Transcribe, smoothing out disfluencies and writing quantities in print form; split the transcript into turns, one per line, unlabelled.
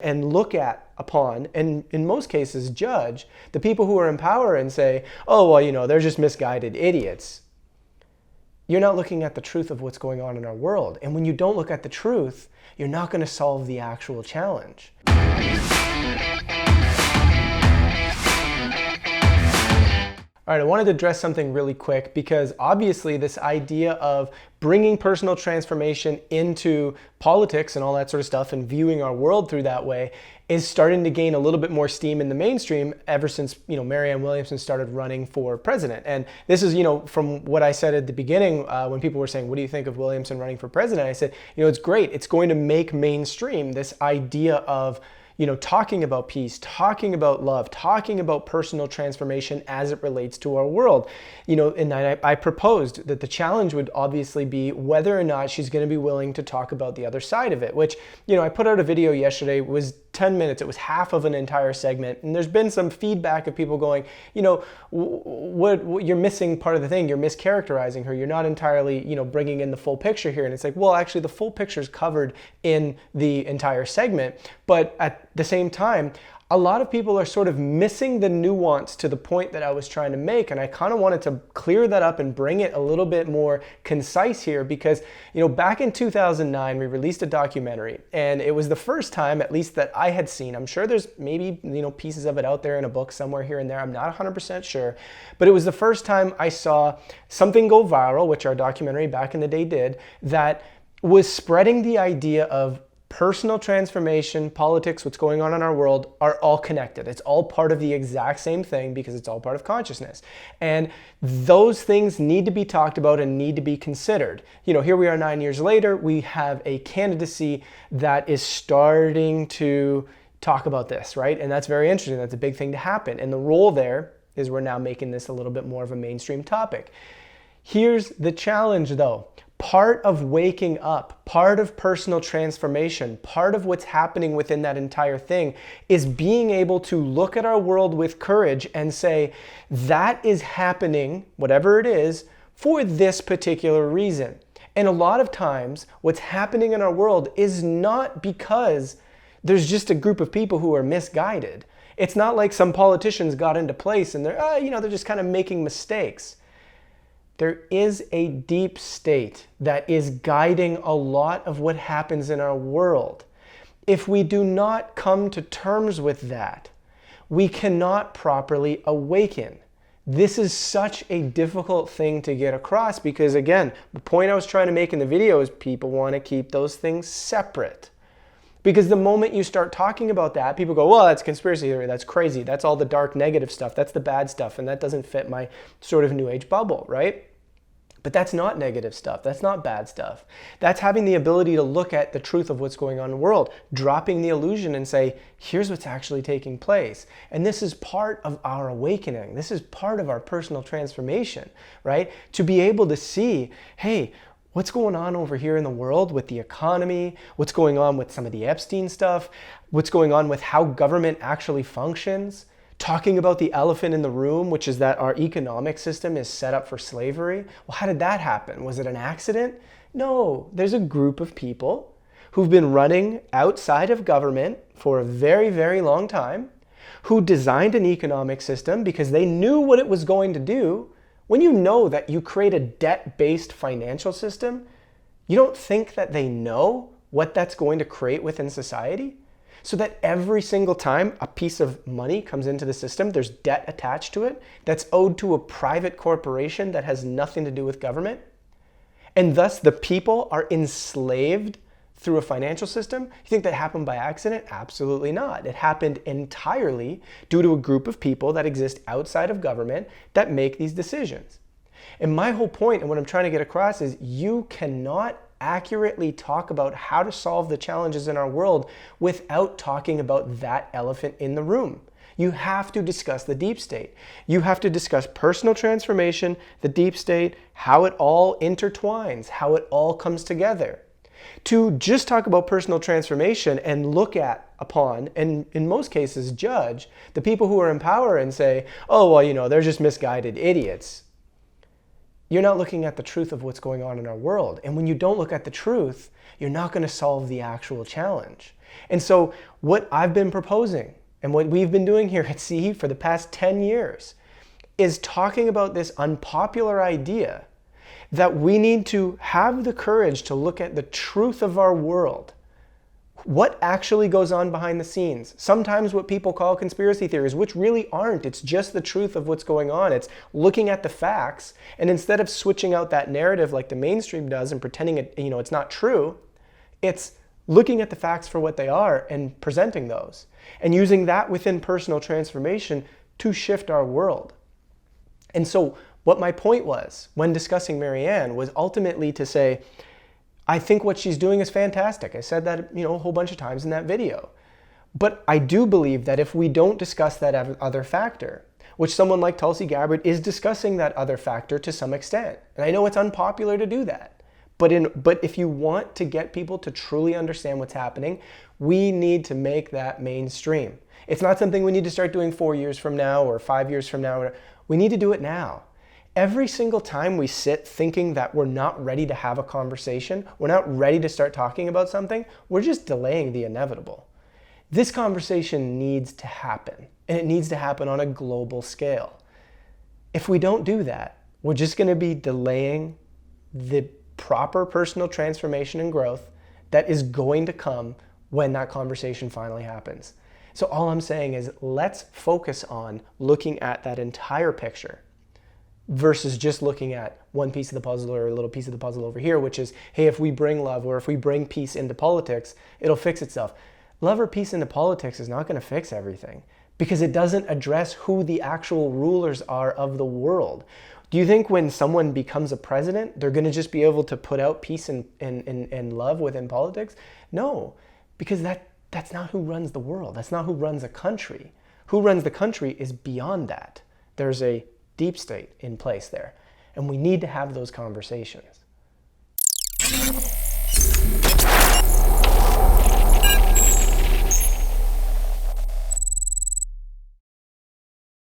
and look at upon, and in most cases judge, the people who are in power and say, oh, well, they're just misguided idiots. You're not looking at the truth of what's going on in our world. And when you don't look at the truth, you're not going to solve the actual challenge. All right, I wanted to address something really quick because obviously this idea of bringing personal transformation into politics and all that sort of stuff and viewing our world through that way is starting to gain a little bit more steam in the mainstream ever since, Marianne Williamson started running for president. And this is, from what I said at the beginning when people were saying, what do you think of Williamson running for president? I said, it's great. It's going to make mainstream this idea of talking about peace, talking about love, talking about personal transformation as it relates to our world. And I proposed that the challenge would obviously be whether or not she's going to be willing to talk about the other side of it, which, I put out a video yesterday, it was 10 minutes, it was half of an entire segment. And there's been some feedback of people going, what you're missing part of the thing, you're mischaracterizing her, you're not entirely, bringing in the full picture here. And it's like, well, actually the full picture is covered in the entire segment. But at the same time, a lot of people are sort of missing the nuance to the point that I was trying to make. And I kind of wanted to clear that up and bring it a little bit more concise here because, back in 2009, we released a documentary and it was the first time, at least that I had seen, I'm sure there's maybe, pieces of it out there in a book somewhere here and there. I'm not 100% sure, but it was the first time I saw something go viral, which our documentary back in the day did, that was spreading the idea of personal transformation, politics, what's going on in our world are all connected. It's all part of the exact same thing because it's all part of consciousness. And those things need to be talked about and need to be considered. Here we are 9 years later, we have a candidacy that is starting to talk about this, right? And that's very interesting. That's a big thing to happen. And the role there is we're now making this a little bit more of a mainstream topic. Here's the challenge though. Part of waking up, part of personal transformation, part of what's happening within that entire thing is being able to look at our world with courage and say, that is happening, whatever it is, for this particular reason. And a lot of times, what's happening in our world is not because there's just a group of people who are misguided. It's not like some politicians got into place and they're just kind of making mistakes. There is a deep state that is guiding a lot of what happens in our world. If we do not come to terms with that, we cannot properly awaken. This is such a difficult thing to get across because, again, the point I was trying to make in the video is people want to keep those things separate. Because the moment you start talking about that, people go, well, that's conspiracy theory, that's crazy, that's all the dark negative stuff, that's the bad stuff, and that doesn't fit my sort of new age bubble, right? But that's not negative stuff, that's not bad stuff. That's having the ability to look at the truth of what's going on in the world, dropping the illusion and say, here's what's actually taking place. And this is part of our awakening, this is part of our personal transformation, right? To be able to see, hey, what's going on over here in the world with the economy, what's going on with some of the Epstein stuff, what's going on with how government actually functions, talking about the elephant in the room, which is that our economic system is set up for slavery. Well, how did that happen? Was it an accident? No, there's a group of people who've been running outside of government for a very, very long time, who designed an economic system because they knew what it was going to do. When you know that you create a debt-based financial system, you don't think that they know what that's going to create within society? So that every single time a piece of money comes into the system, there's debt attached to it that's owed to a private corporation that has nothing to do with government. And thus the people are enslaved through a financial system. You think that happened by accident? Absolutely not. It happened entirely due to a group of people that exist outside of government that make these decisions. And my whole point and what I'm trying to get across is you cannot accurately talk about how to solve the challenges in our world without talking about that elephant in the room. You have to discuss the deep state. You have to discuss personal transformation, the deep state, how it all intertwines, how it all comes together. To just talk about personal transformation and look at upon, and in most cases judge, the people who are in power and say, oh, well, they're just misguided idiots. you're not looking at the truth of what's going on in our world. And when you don't look at the truth, you're not going to solve the actual challenge. And so what I've been proposing and what we've been doing here at CE for the past 10 years is talking about this unpopular idea that we need to have the courage to look at the truth of our world. What actually goes on behind the scenes? Sometimes what people call conspiracy theories, which really aren't. It's just the truth of what's going on. It's looking at the facts, and instead of switching out that narrative like the mainstream does and pretending it's not true, it's looking at the facts for what they are and presenting those, and using that within personal transformation to shift our world. And so what my point was when discussing Marianne was ultimately to say, I think what she's doing is fantastic. I said that a whole bunch of times in that video. But I do believe that if we don't discuss that other factor, which someone like Tulsi Gabbard is discussing that other factor to some extent, and I know it's unpopular to do that, but if you want to get people to truly understand what's happening, we need to make that mainstream. It's not something we need to start doing 4 years from now or 5 years from now. We need to do it now. Every single time we sit thinking that we're not ready to have a conversation, we're not ready to start talking about something, we're just delaying the inevitable. This conversation needs to happen, and it needs to happen on a global scale. If we don't do that, we're just going to be delaying the proper personal transformation and growth that is going to come when that conversation finally happens. So all I'm saying is let's focus on looking at that entire picture versus just looking at one piece of the puzzle or a little piece of the puzzle over here, which is, hey, if we bring love or if we bring peace into politics, it'll fix itself. Love or peace into politics is not going to fix everything because it doesn't address who the actual rulers are of the world. Do you think when someone becomes a president, they're going to just be able to put out peace and love within politics? No, because that's not who runs the world. That's not who runs a country. Who runs the country is beyond that. There's a deep state in place there. And we need to have those conversations.